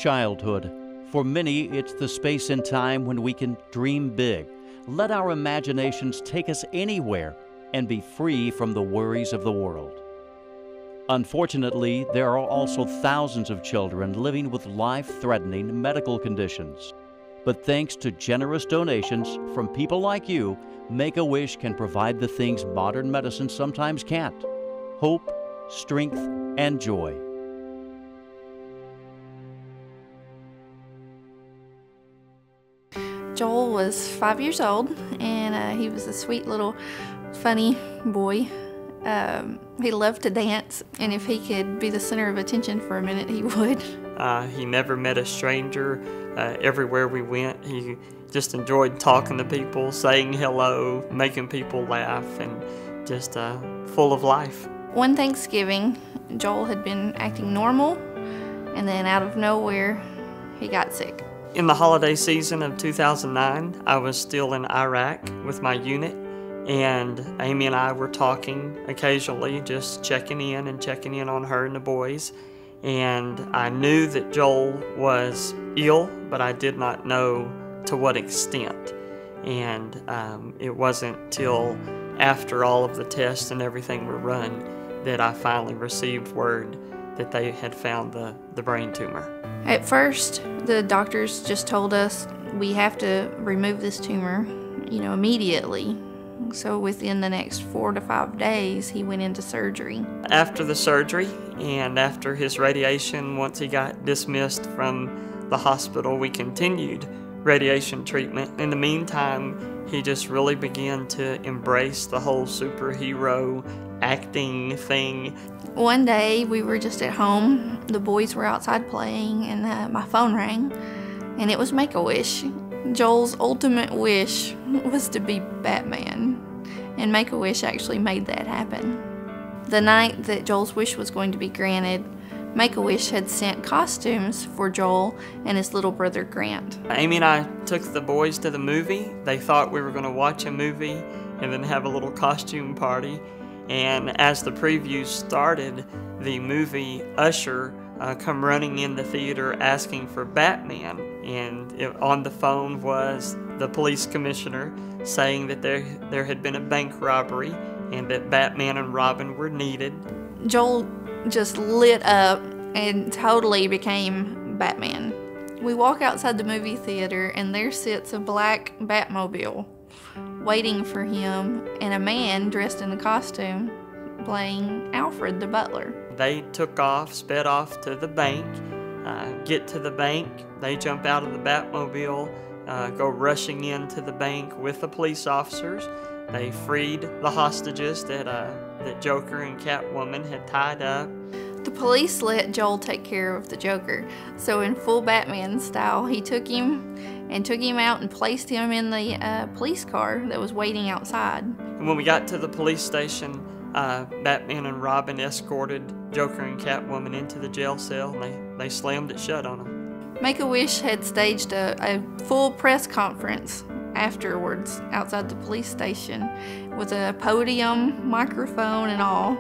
Childhood. For many, it's the space and time when we can dream big. Let our imaginations take us anywhere and be free from the worries of the world. Unfortunately, there are also thousands of children living with life-threatening medical conditions. But thanks to generous donations from people like you, Make-A-Wish can provide the things modern medicine sometimes can't: hope, strength, and joy. Joel was 5 years old, and he was a sweet little funny boy. He loved to dance, and if he could be the center of attention for a minute, he would. He never met a stranger. Everywhere we went, he just enjoyed talking to people, saying hello, making people laugh, and just full of life. One Thanksgiving, Joel had been acting normal, and then out of nowhere, he got sick. In the holiday season of 2009, I was still in Iraq with my unit, and Amy and I were talking occasionally, just checking in on her and the boys. And I knew that Joel was ill, but I did not know to what extent. And it wasn't till after all of the tests and everything were run that I finally received word that they had found the brain tumor. At first, the doctors just told us we have to remove this tumor, immediately. So within the next 4 to 5 days, he went into surgery. After the surgery and after his radiation, once he got dismissed from the hospital, we continued radiation treatment. In the meantime, he just really began to embrace the whole superhero acting thing. One day, we were just at home. The boys were outside playing, and my phone rang, and it was Make-A-Wish. Joel's ultimate wish was to be Batman, and Make-A-Wish actually made that happen. The night that Joel's wish was going to be granted, Make-A-Wish had sent costumes for Joel and his little brother Grant. Amy and I took the boys to the movie. They thought we were going to watch a movie and then have a little costume party. And as the preview started, the movie usher come running in the theater asking for Batman. And on the phone was the police commissioner saying that there had been a bank robbery and that Batman and Robin were needed. Joel just lit up and totally became Batman. We walk outside the movie theater, and there sits a black Batmobile waiting for him, and a man dressed in a costume playing Alfred the butler. They took off, sped off to the bank. Get to the bank, they jump out of the Batmobile, go rushing into the bank with the police officers. They freed the hostages that Joker and Catwoman had tied up. The police let Joel take care of the Joker, so in full Batman style, he took him out and placed him in the police car that was waiting outside. And when we got to the police station, Batman and Robin escorted Joker and Catwoman into the jail cell, and they slammed it shut on them. Make-A-Wish had staged a full press conference afterwards outside the police station with a podium, microphone, and all.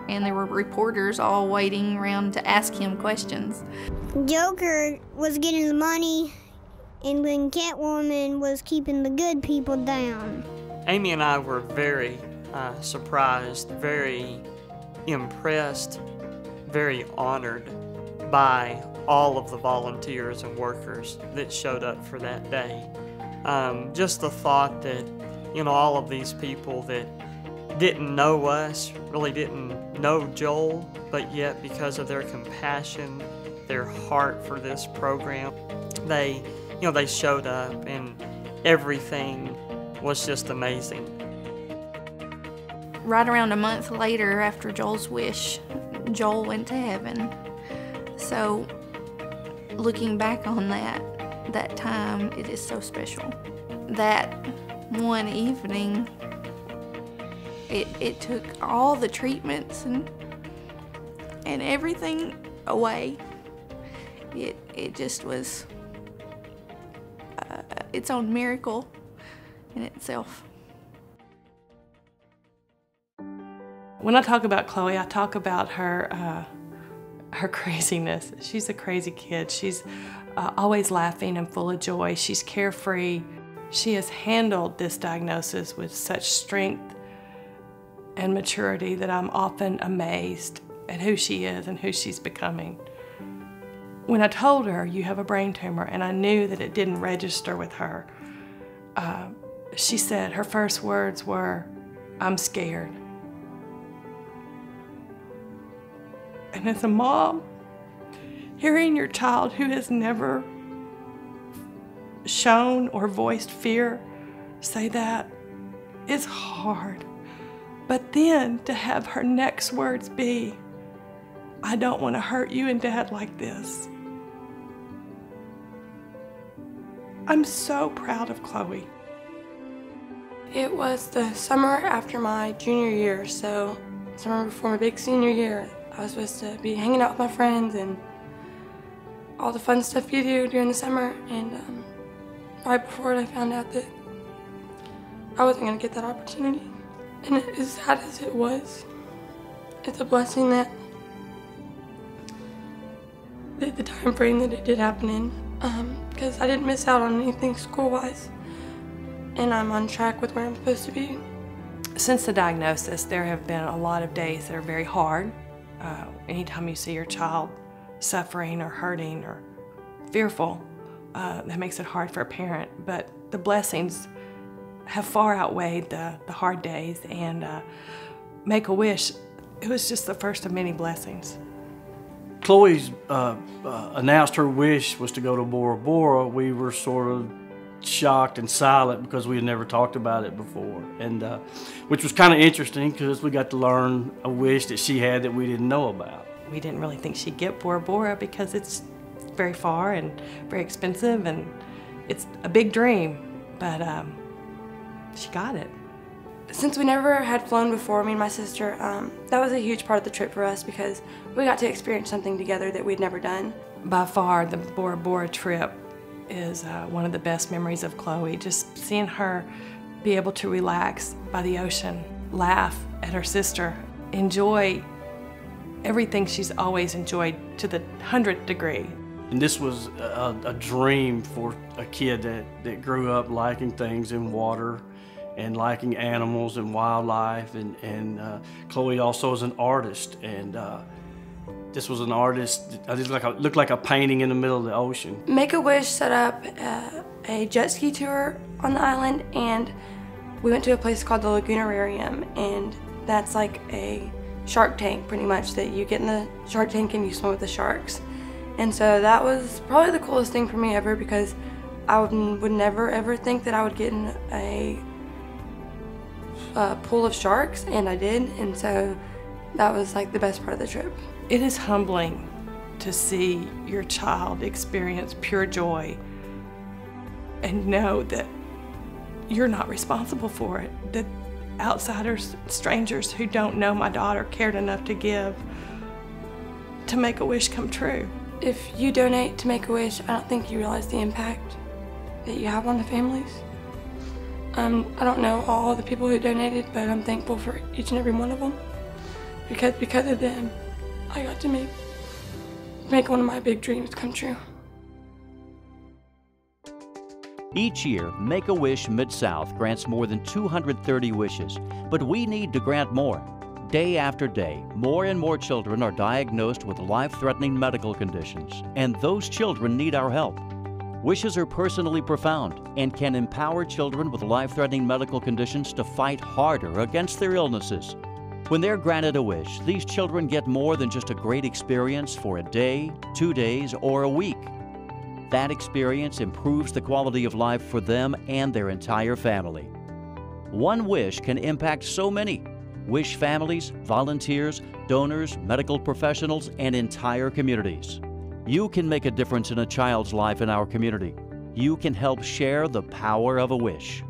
And there were reporters all waiting around to ask him questions. Joker was getting the money, and then Catwoman was keeping the good people down. Amy and I were very surprised, very impressed, very honored by all of the volunteers and workers that showed up for that day. Just the thought that, all of these people that didn't know us, really didn't know Joel, but yet because of their compassion, their heart for this program, they showed up, and everything was just amazing. Right around a month later, after Joel's wish, Joel went to heaven. So, looking back on that time, it is so special. That one evening, it took all the treatments and everything away. It just was its own miracle in itself. When I talk about Chloe, I talk about her her craziness. She's a crazy kid. She's always laughing and full of joy. She's carefree. She has handled this diagnosis with such strength and maturity that I'm often amazed at who she is and who she's becoming. When I told her, you have a brain tumor, and I knew that it didn't register with her, she said her first words were, "I'm scared." And as a mom, hearing your child who has never shown or voiced fear say that is hard. But then to have her next words be, "I don't want to hurt you and Dad like this." I'm so proud of Chloe. It was the summer after my junior year, so summer before my big senior year. I was supposed to be hanging out with my friends and all the fun stuff you do during the summer, and right before it, I found out that I wasn't going to get that opportunity. And as sad as it was, it's a blessing that the time frame that it did happen in, because I didn't miss out on anything school-wise, and I'm on track with where I'm supposed to be. Since the diagnosis, there have been a lot of days that are very hard. Anytime you see your child suffering or hurting or fearful, that makes it hard for a parent. But the blessings have far outweighed the hard days, and Make-A-Wish, it was just the first of many blessings. Chloe's announced her wish was to go to Bora Bora. We were sort of shocked and silent because we had never talked about it before, and which was kind of interesting because we got to learn a wish that she had that we didn't know about. We didn't really think she'd get Bora Bora because it's very far and very expensive, and it's a big dream, but she got it. Since we never had flown before, me and my sister, that was a huge part of the trip for us because we got to experience something together that we'd never done. By far, the Bora Bora trip is one of the best memories of Chloe. Just seeing her be able to relax by the ocean, laugh at her sister, enjoy everything she's always enjoyed to the 100th degree. And this was a dream for a kid that grew up liking things in water and liking animals and wildlife. And Chloe also is an artist, and this was an artist. It looked like a painting in the middle of the ocean. Make-A-Wish set up a jet ski tour on the island, and we went to a place called the Lagoonarium, and that's like a shark tank pretty much, that you get in the shark tank and you swim with the sharks. And so that was probably the coolest thing for me ever, because I would never ever think that I would get in a pool of sharks, and I did, and so that was like the best part of the trip. It is humbling to see your child experience pure joy and know that you're not responsible for it, that outsiders, strangers who don't know my daughter cared enough to give to make a wish come true. If you donate to Make-A-Wish, I don't think you realize the impact that you have on the families. I don't know all the people who donated, but I'm thankful for each and every one of them, because of them, I got to make one of my big dreams come true. Each year, Make-A-Wish Mid-South grants more than 230 wishes, but we need to grant more. Day after day, more and more children are diagnosed with life-threatening medical conditions, and those children need our help. Wishes are personally profound and can empower children with life-threatening medical conditions to fight harder against their illnesses. When they're granted a wish, these children get more than just a great experience for a day, 2 days, or a week. That experience improves the quality of life for them and their entire family. One wish can impact so many. Wish families, volunteers, donors, medical professionals, and entire communities. You can make a difference in a child's life in our community. You can help share the power of a wish.